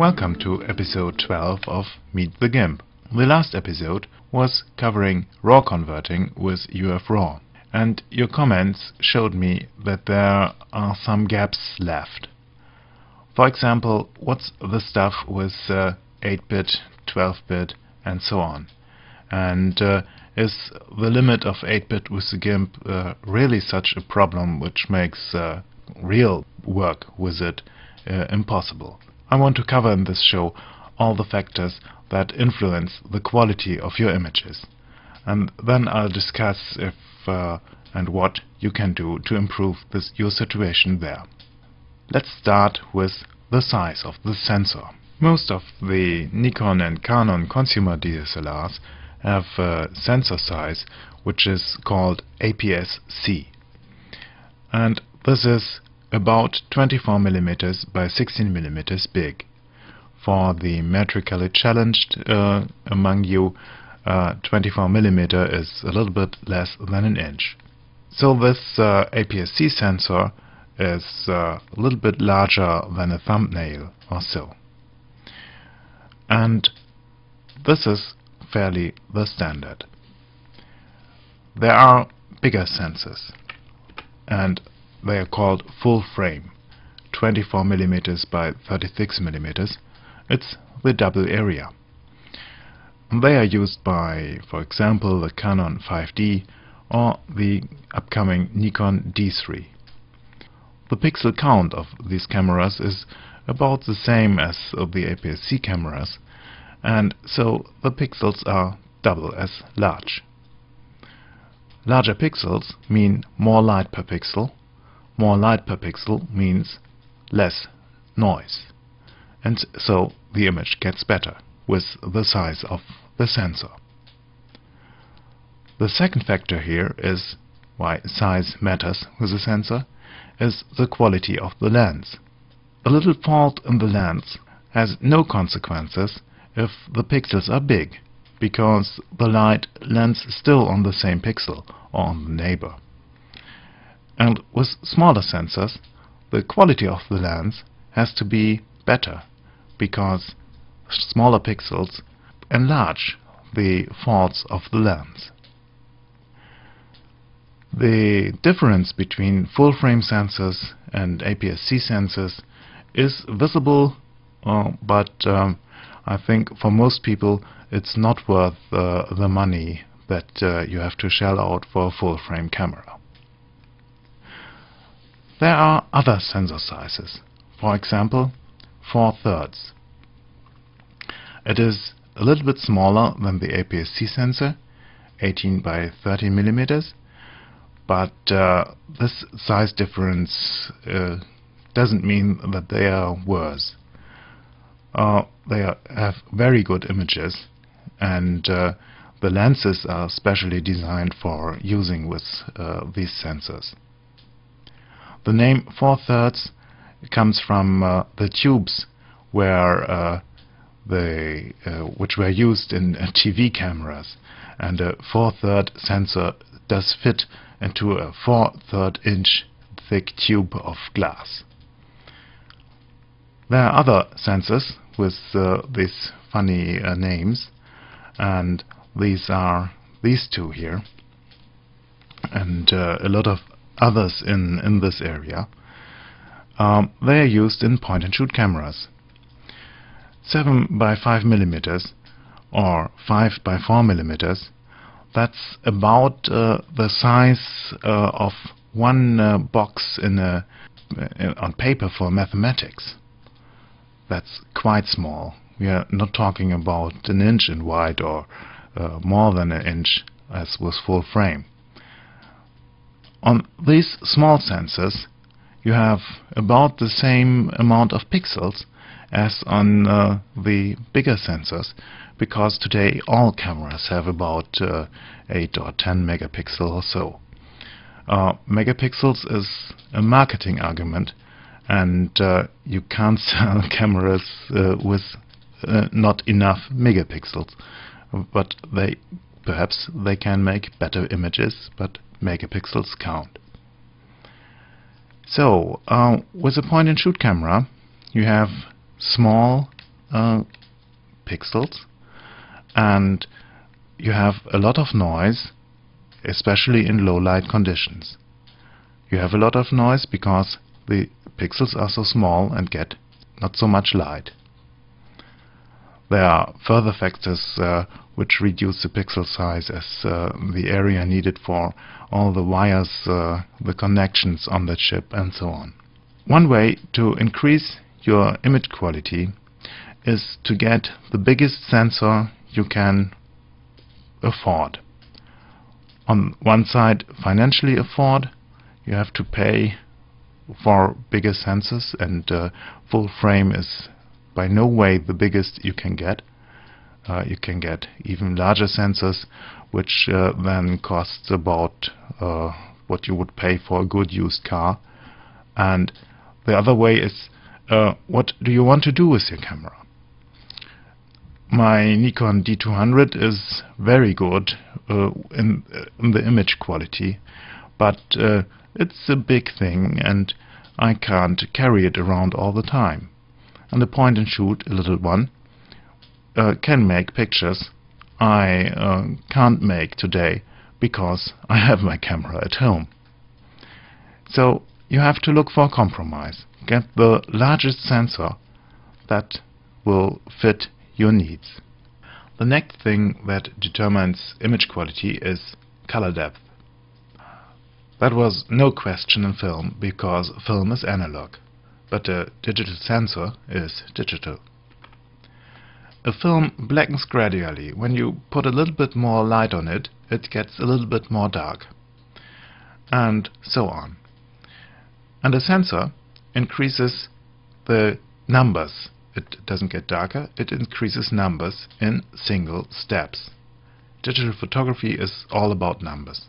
Welcome to episode 12 of Meet the GIMP. The last episode was covering RAW converting with UF-RAW, and your comments showed me that there are some gaps left. For example, what's the stuff with 8-bit, 12-bit and so on? And is the limit of 8-bit with the GIMP really such a problem which makes real work with it impossible? I want to cover in this show all the factors that influence the quality of your images, and then I'll discuss if and what you can do to improve your situation there. Let's start with the size of the sensor. Most of the Nikon and Canon consumer DSLRs have a sensor size which is called APS-C, and this is about 24 mm by 16 mm big. For the metrically challenged among you, 24 mm is a little bit less than an inch. So this APS-C sensor is a little bit larger than a thumbnail or so. And this is fairly the standard. There are bigger sensors, and they are called full frame, 24 mm by 36 mm. It's the double area. They are used by, for example, the Canon 5D or the upcoming Nikon D3. The pixel count of these cameras is about the same as of the APS-C cameras, and so the pixels are double as large. Larger pixels mean more light per pixel. More light per pixel means less noise, and so the image gets better with the size of the sensor. The second factor here is why size matters with the sensor is the quality of the lens. A little fault in the lens has no consequences if the pixels are big, because the light lands still on the same pixel or on the neighbor. And with smaller sensors, the quality of the lens has to be better, because smaller pixels enlarge the faults of the lens. The difference between full-frame sensors and APS-C sensors is visible, but I think for most people it's not worth the money that you have to shell out for a full-frame camera. There are other sensor sizes, for example 4/3. It is a little bit smaller than the APS-C sensor, 18 by 30 mm, but this size difference doesn't mean that they are worse. They have very good images, and the lenses are specially designed for using with these sensors. The name 4/3 comes from the tubes where which were used in TV cameras, and a 4/3 sensor does fit into a 4/3 inch thick tube of glass. There are other sensors with these funny names, and these are these two here, and a lot of others in this area. They are used in point-and-shoot cameras. 7 by 5 mm or 5 by 4 mm, that's about the size of one box on paper for mathematics. That's quite small. We are not talking about an inch in wide or more than an inch as with full frame. On these small sensors you have about the same amount of pixels as on the bigger sensors, because today all cameras have about 8 or 10 megapixel or so. Megapixels is a marketing argument, and you can't sell cameras with not enough megapixels, but perhaps they can make better images, but megapixels count. So with a point-and-shoot camera you have small pixels, and you have a lot of noise, especially in low light conditions. You have a lot of noise because the pixels are so small and get not so much light. There are further factors which reduce the pixel size, as the area needed for all the wires, the connections on the chip, and so on. One way to increase your image quality is to get the biggest sensor you can afford. On one side, financially afford, you have to pay for bigger sensors, and full frame is by no way the biggest you can get. You can get even larger sensors, which then costs about what you would pay for a good used car. And the other way is, what do you want to do with your camera? My Nikon D200 is very good in the image quality, but it's a big thing and I can't carry it around all the time. And the point and shoot, a little one, can make pictures I can't make today because I have my camera at home. So you have to look for a compromise. Get the largest sensor that will fit your needs. The next thing that determines image quality is color depth. That was no question in film, because film is analog, but a digital sensor is digital. A film blackens gradually. When you put a little bit more light on it, it gets a little bit more dark, and so on. And a sensor increases the numbers. It doesn't get darker, it increases numbers in single steps. Digital photography is all about numbers.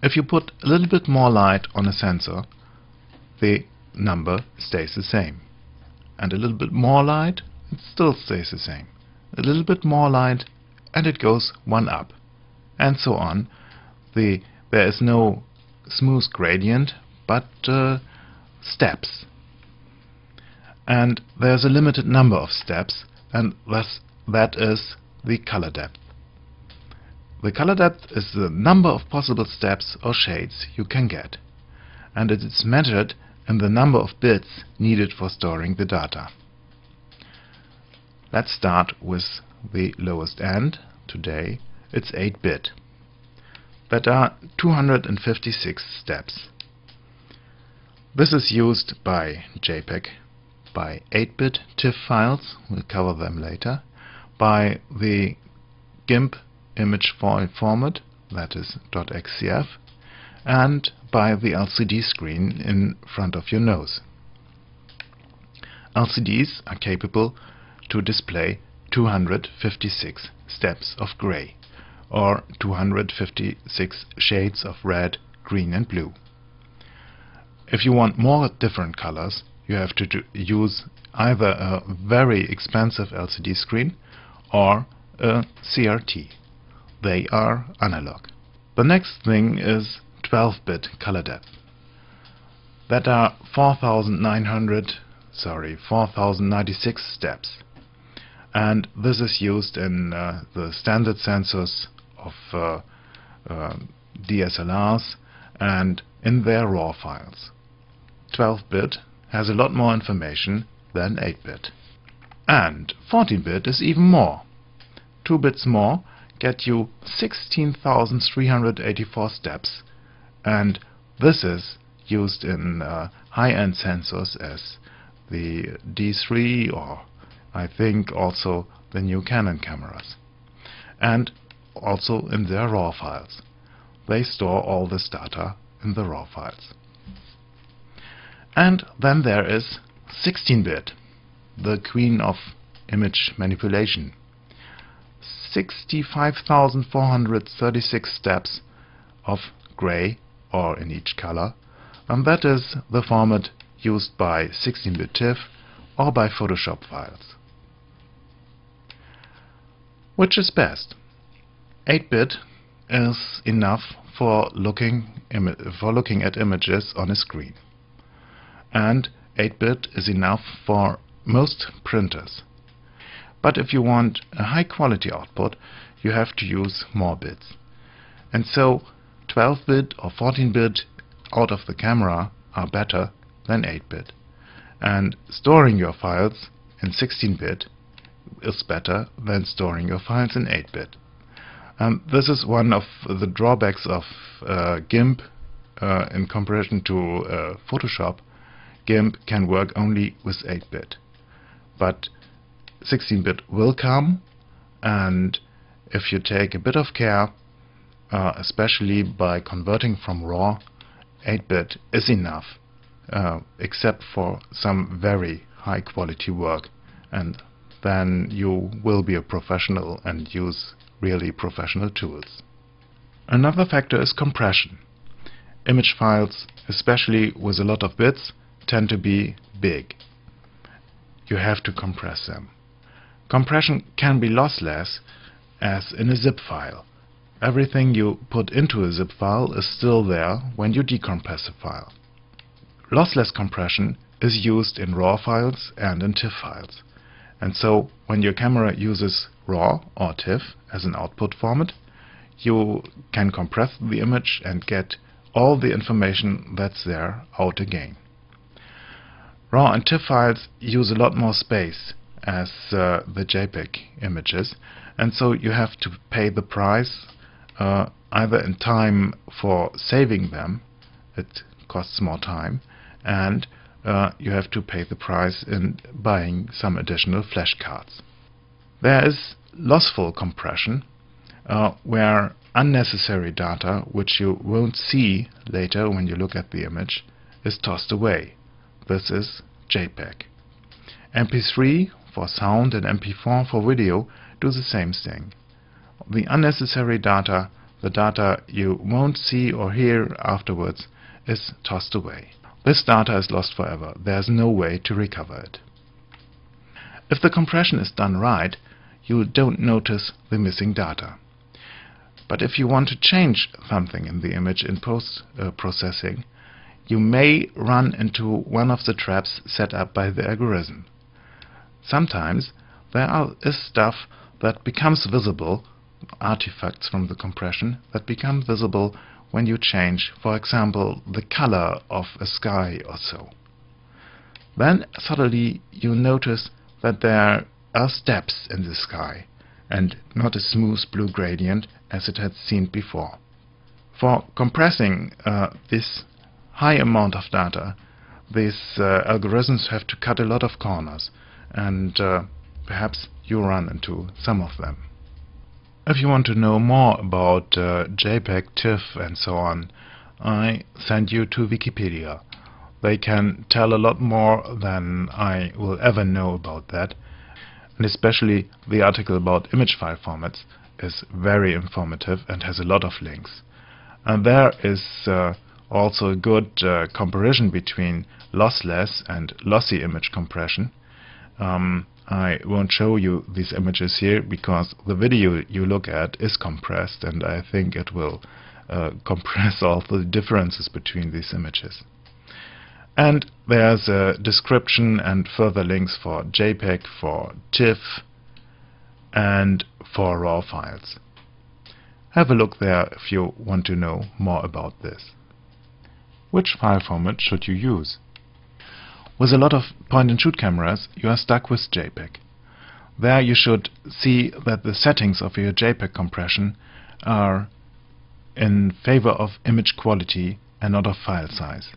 If you put a little bit more light on a sensor, the number stays the same. And a little bit more light, it still stays the same. A little bit more light, and it goes one up. And so on. There is no smooth gradient, but steps. And there's a limited number of steps, and thus that is the color depth. The color depth is the number of possible steps or shades you can get, and it is measured in the number of bits needed for storing the data. Let's start with the lowest end. Today it's 8-bit. That are 256 steps. This is used by JPEG, by 8-bit TIFF files, we'll cover them later, by the GIMP image file format, that is .xcf, and by the LCD screen in front of your nose. LCDs are capable to display 256 steps of gray, or 256 shades of red, green and blue. If you want more different colors, you have to use either a very expensive LCD screen or a CRT. They are analog. The next thing is 12-bit color depth. That are 4096 steps. And this is used in the standard sensors of DSLRs and in their RAW files. 12-bit has a lot more information than 8-bit. And 14-bit is even more. 2 bits more get you 16,384 steps, and this is used in high-end sensors as the D3, or I think also the new Canon cameras, and also in their RAW files. They store all this data in the RAW files. And then there is 16-bit, the queen of image manipulation. 65,436 steps of gray, or in each color, and that is the format used by 16-bit TIFF or by Photoshop files. Which is best? 8-bit is enough for looking at images on a screen, and 8-bit is enough for most printers. But if you want a high quality output, you have to use more bits. And so 12-bit or 14-bit out of the camera are better than 8-bit. And storing your files in 16-bit is better than storing your files in 8-bit. This is one of the drawbacks of GIMP in comparison to Photoshop. GIMP can work only with 8-bit, but 16-bit will come, and if you take a bit of care, especially by converting from RAW, 8-bit is enough, except for some very high quality work, and then you will be a professional and use really professional tools. Another factor is compression. Image files, especially with a lot of bits, tend to be big. You have to compress them. Compression can be lossless, as in a zip file. Everything you put into a zip file is still there when you decompress a file. Lossless compression is used in RAW files and in TIFF files. And so when your camera uses RAW or TIFF as an output format, you can compress the image and get all the information that's there out again. RAW and TIFF files use a lot more space as the JPEG images, and so you have to pay the price either in time for saving them, it costs more time, and you have to pay the price in buying some additional flash cards. There is lossful compression, where unnecessary data, which you won't see later when you look at the image, is tossed away. This is JPEG. MP3 for sound and MP4 for video do the same thing. The unnecessary data, the data you won't see or hear afterwards, is tossed away. This data is lost forever. There's no way to recover it. If the compression is done right, you don't notice the missing data. But if you want to change something in the image in post-processing, you may run into one of the traps set up by the algorithm. Sometimes there is stuff that becomes visible, artifacts from the compression that become visible when you change, for example, the color of a sky or so. Then suddenly you notice that there are steps in the sky and not a smooth blue gradient as it had seemed before. For compressing this high amount of data, these algorithms have to cut a lot of corners, and perhaps you run into some of them. If you want to know more about JPEG, TIFF and so on, I send you to Wikipedia. They can tell a lot more than I will ever know about that, and especially the article about image file formats is very informative and has a lot of links. And there is also a good comparison between lossless and lossy image compression. I won't show you these images here because the video you look at is compressed, and I think it will compress all the differences between these images. And there's a description and further links for JPEG, for TIFF and for RAW files. Have a look there if you want to know more about this. Which file format should you use? With a lot of point-and-shoot cameras, you are stuck with JPEG. There you should see that the settings of your JPEG compression are in favor of image quality and not of file size.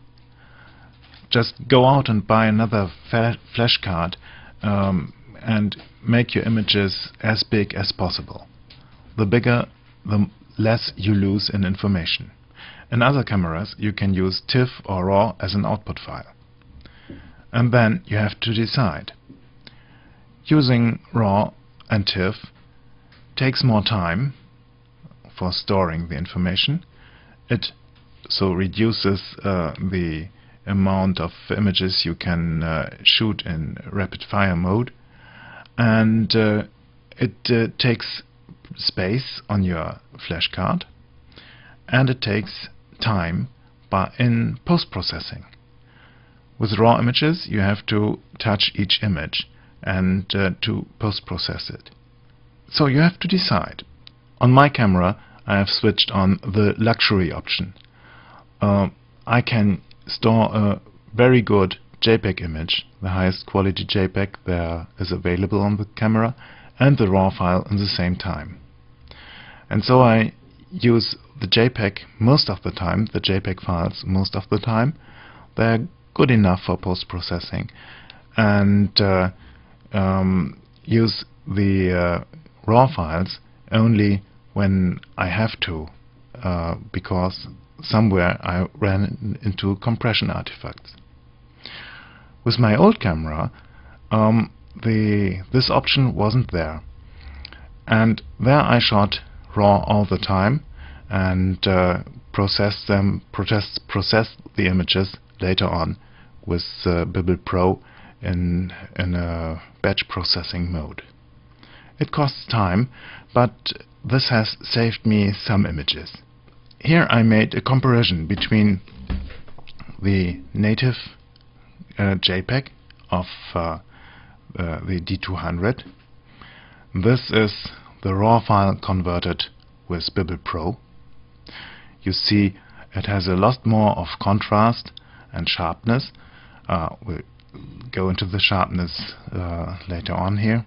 Just go out and buy another flash card and make your images as big as possible. The bigger, the less you lose in information. In other cameras you can use TIFF or RAW as an output file. And then you have to decide. Using RAW and TIFF takes more time for storing the information. It so reduces the amount of images you can shoot in rapid fire mode, and it takes space on your flash card, and it takes time in post-processing. With RAW images you have to touch each image and to post-process it. So you have to decide. On my camera I have switched on the luxury option. I can store a very good JPEG image, the highest quality JPEG there is available on the camera, and the RAW file in the same time. And so I use the JPEG most of the time, the JPEG files most of the time. They're good enough for post-processing, and use the RAW files only when I have to, because somewhere I ran into compression artifacts. With my old camera, this option wasn't there, and there I shot RAW all the time and processed the images later on with Bibble Pro in a batch processing mode. It costs time, but this has saved me some images. Here I made a comparison between the native JPEG of the D200. This is the RAW file converted with Bibble Pro. You see it has a lot more of contrast and sharpness. We'll go into the sharpness later on here.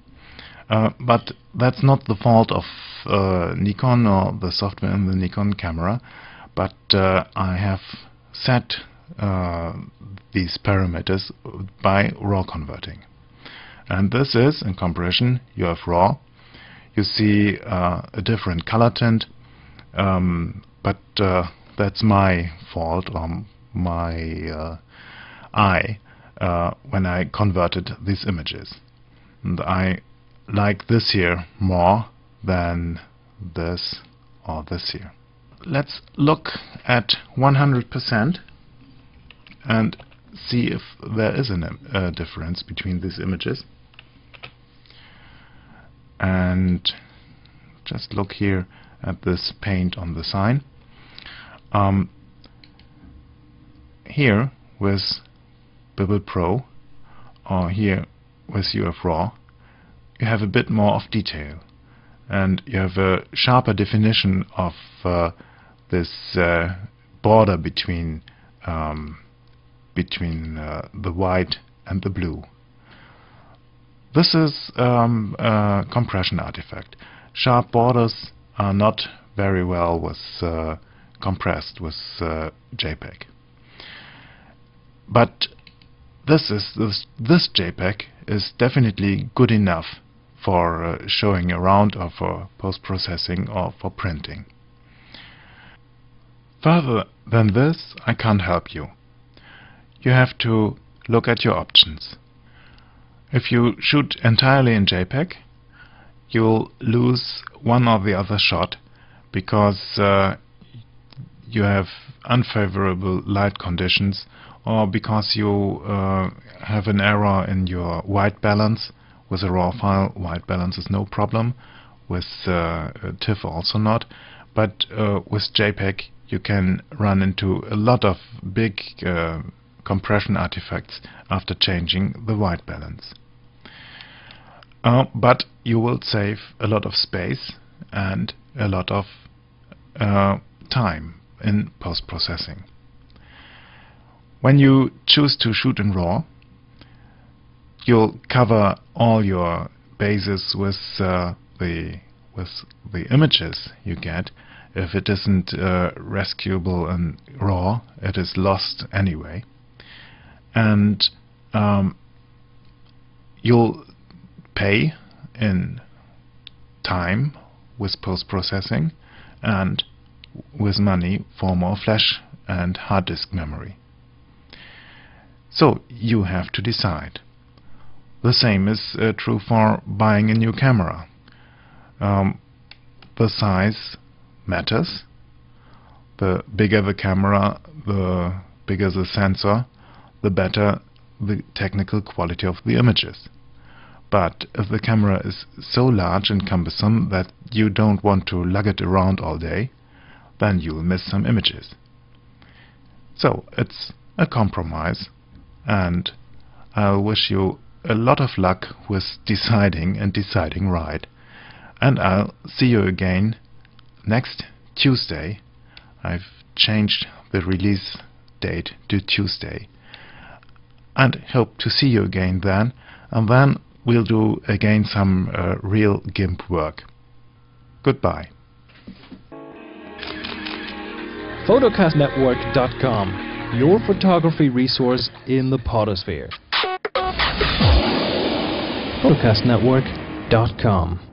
But that's not the fault of Nikon or the software in the Nikon camera, but I have set these parameters by RAW converting. And this is, in comparison, you have RAW. You see a different color tint, but that's my fault, or my eye, when I converted these images. And I like this here more than this or this here. Let's look at 100% and see if there is a difference between these images. And just look here at this paint on the sign. Here with Bibble Pro, or here with UF RAW, you have a bit more of detail, and you have a sharper definition of this border between the white and the blue. This is a compression artifact. Sharp borders are not very well compressed with JPEG. But this JPEG is definitely good enough for showing around, or for post-processing, or for printing. Further than this, I can't help you. You have to look at your options. If you shoot entirely in JPEG, you'll lose one or the other shot, because you have unfavorable light conditions, or because you have an error in your white balance. With a RAW file, white balance is no problem. With TIFF also not. But with JPEG you can run into a lot of big compression artifacts after changing the white balance. But you will save a lot of space and a lot of time in post-processing. When you choose to shoot in RAW, you'll cover all your bases with the images you get. If it isn't rescuable in RAW, it is lost anyway. And you'll pay in time with post-processing, and with money for more flash and hard disk memory. So you have to decide. The same is true for buying a new camera. The size matters. The bigger the camera, the bigger the sensor, the better the technical quality of the images. But if the camera is so large and cumbersome that you don't want to lug it around all day, then you'll miss some images. So it's a compromise, and I'll wish you a lot of luck with deciding right. And I'll see you again next Tuesday. I've changed the release date to Tuesday. And hope to see you again then. And then we'll do again some real GIMP work. Goodbye. photocastnetwork.com, your photography resource in the potosphere. photocastnetwork.com